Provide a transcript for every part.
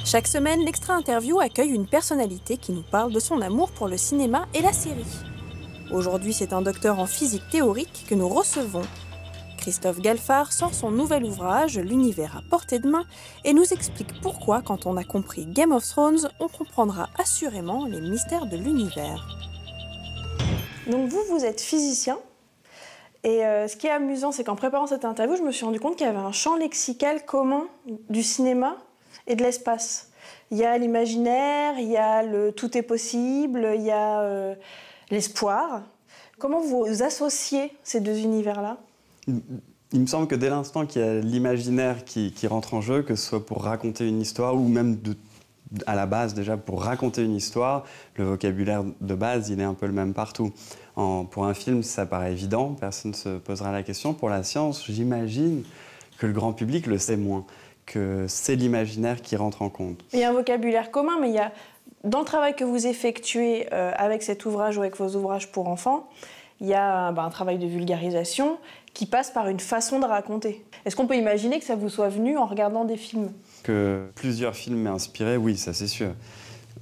Chaque semaine, l'Extra Interview accueille une personnalité qui nous parle de son amour pour le cinéma et la série. Aujourd'hui, c'est un docteur en physique théorique que nous recevons. Christophe Galfard sort son nouvel ouvrage, L'univers à portée de main, et nous explique pourquoi, quand on a compris Game of Thrones, on comprendra assurément les mystères de l'univers. Donc vous êtes physicien, et ce qui est amusant, c'est qu'en préparant cette interview, je me suis rendu compte qu'il y avait un champ lexical commun du cinéma et de l'espace. Il y a l'imaginaire, il y a le tout est possible, il y a l'espoir. Comment vous associez ces deux univers-là ? Il me semble que dès l'instant qu'il y a l'imaginaire qui rentre en jeu, que ce soit pour raconter une histoire ou même à la base déjà pour raconter une histoire, le vocabulaire de base il est un peu le même partout. Pour un film ça paraît évident, personne ne se posera la question. Pour la science, j'imagine que le grand public le sait moins, que c'est l'imaginaire qui rentre en compte. Il y a un vocabulaire commun, mais il y a, dans le travail que vous effectuez avec cet ouvrage ou avec vos ouvrages pour enfants, il y a un travail de vulgarisation qui passe par une façon de raconter. Est-ce qu'on peut imaginer que ça vous soit venu en regardant des films ? Que plusieurs films m'aient inspiré, oui, ça c'est sûr.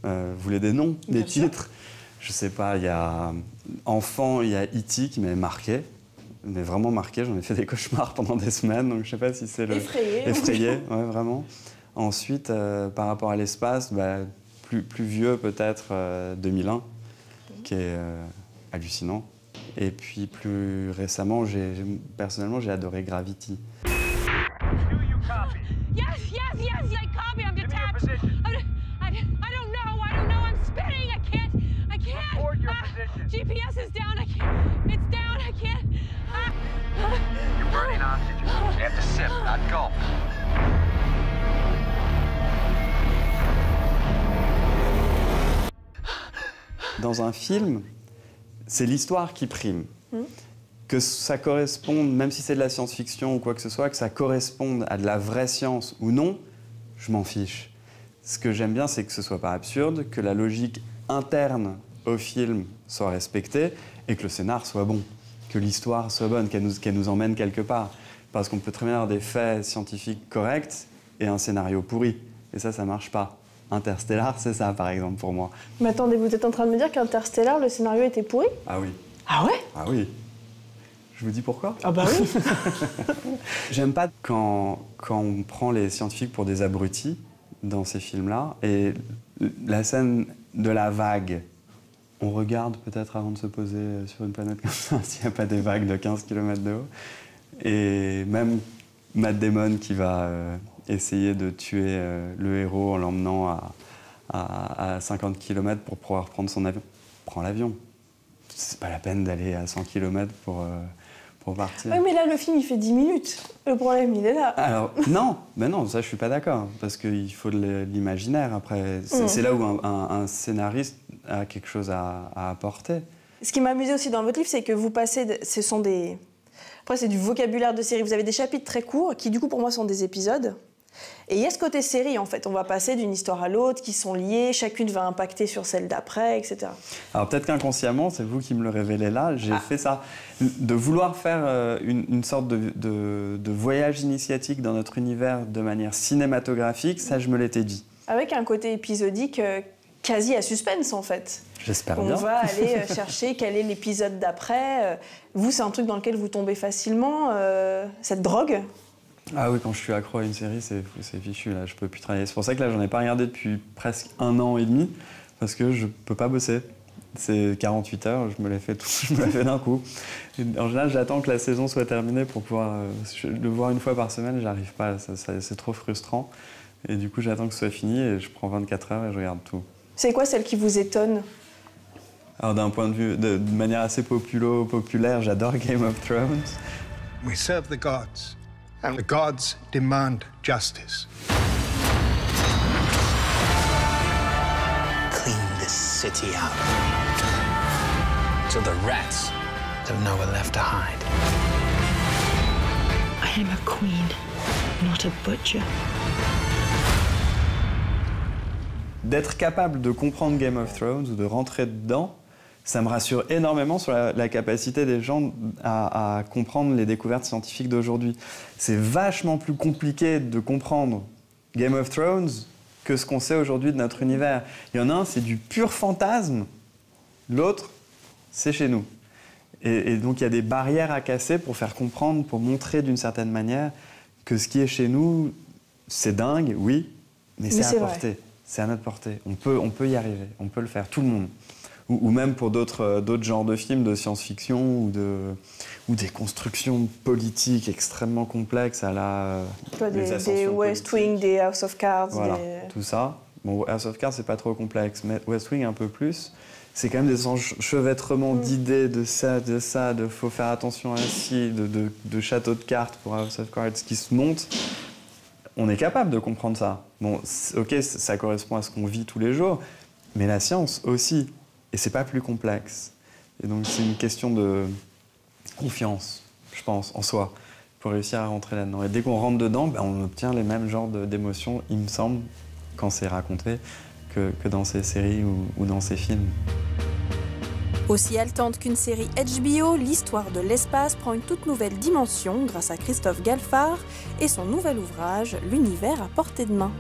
Vous voulez des noms, des titres ? Je sais pas, il y a enfant, il y a E.T. qui m'avait marqué. Mais vraiment marqué, j'en ai fait des cauchemars pendant des semaines, donc je sais pas si c'est le... Effrayé, ouais, vraiment. Ensuite, par rapport à l'espace, plus vieux peut-être, 2001, qui est hallucinant. Et puis plus récemment, personnellement, j'ai adoré Gravity. Dans un film, c'est l'histoire qui prime. Que ça corresponde, même si c'est de la science-fiction ou quoi que ce soit, que ça corresponde à de la vraie science ou non, je m'en fiche. Ce que j'aime bien, c'est que ce soit pas absurde, que la logique interne au film soit respectée et que le scénar soit bon, que l'histoire soit bonne, qu'elle nous emmène quelque part. Parce qu'on peut très bien avoir des faits scientifiques corrects et un scénario pourri. Et ça marche pas. Interstellar, c'est ça, par exemple, pour moi. Mais attendez, vous êtes en train de me dire qu'Interstellar, le scénario était pourri ? Ah oui. Ah ouais ? Ah oui. Je vous dis pourquoi ? Ah bah oui. J'aime pas quand on prend les scientifiques pour des abrutis dans ces films-là. Et la scène de la vague, on regarde peut-être avant de se poser sur une planète comme ça, s'il n'y a pas des vagues de 15 km de haut. Et même Matt Damon qui va essayer de tuer le héros en l'emmenant à 50 km pour pouvoir prendre son avion. Prends l'avion. C'est pas la peine d'aller à 100 km pour partir. Oui, mais là, le film, il fait 10 minutes. Le problème, il est là. Alors, non, ça, je suis pas d'accord. Parce qu'il faut de l'imaginaire, après. C'est là où un scénariste a quelque chose à apporter. Ce qui m'a amusé aussi dans votre livre, c'est que vous passez... Après, c'est du vocabulaire de série. Vous avez des chapitres très courts, qui, du coup, pour moi, sont des épisodes. Et il y a ce côté série, en fait. On va passer d'une histoire à l'autre, qui sont liées, chacune va impacter sur celle d'après, etc. Alors peut-être qu'inconsciemment, c'est vous qui me le révélez là, j'ai fait ça. De vouloir faire une sorte de voyage initiatique dans notre univers de manière cinématographique, ça je me l'étais dit. Avec un côté épisodique quasi à suspense, en fait. J'espère bien. On va aller chercher quel est l'épisode d'après. Vous, c'est un truc dans lequel vous tombez facilement, cette drogue ? Ah oui, quand je suis accro à une série, c'est fichu, là, je peux plus travailler. C'est pour ça que là, j'en ai pas regardé depuis presque 1 an et demi, parce que je peux pas bosser. C'est 48 heures, je me l'ai fait d'un coup. Et en général, j'attends que la saison soit terminée pour pouvoir le voir une fois par semaine, j'arrive pas, c'est trop frustrant. Et du coup, j'attends que ce soit fini et je prends 24 heures et je regarde tout. C'est quoi celle qui vous étonne ? Alors d'un point de vue, de manière assez populaire, j'adore Game of Thrones. We serve the gods. And the gods demand justice. Clean this city out so the rats have nowhere left to hide. I am a queen, not a butcher. D'être capable de comprendre Game of Thrones ou de rentrer dedans, Ça me rassure énormément sur la capacité des gens à comprendre les découvertes scientifiques d'aujourd'hui. C'est vachement plus compliqué de comprendre Game of Thrones que ce qu'on sait aujourd'hui de notre univers. Il y en a un, c'est du pur fantasme. L'autre, c'est chez nous. Et donc il y a des barrières à casser pour faire comprendre, pour montrer d'une certaine manière que ce qui est chez nous, c'est dingue, oui, mais c'est à portée. C'est à notre portée. On peut y arriver, on peut le faire, tout le monde. Ou même pour d'autres genres de films de science-fiction ou des constructions politiques extrêmement complexes à la... Des West Wing, des House of Cards. Voilà, tout ça. Bon, House of Cards, c'est pas trop complexe, mais West Wing, un peu plus. C'est quand même des enchevêtrements d'idées, de ça, de faut faire attention à ci, de château de cartes pour House of Cards qui se montent. On est capable de comprendre ça. Bon, ok, ça correspond à ce qu'on vit tous les jours, mais la science aussi. Et c'est pas plus complexe. Et donc c'est une question de confiance, je pense, en soi, pour réussir à rentrer là-dedans. Et dès qu'on rentre dedans, on obtient les mêmes genres d'émotions, il me semble, quand c'est raconté, que dans ces séries ou dans ces films. Aussi haletante qu'une série HBO, l'histoire de l'espace prend une toute nouvelle dimension grâce à Christophe Galfard et son nouvel ouvrage, L'univers à portée de main.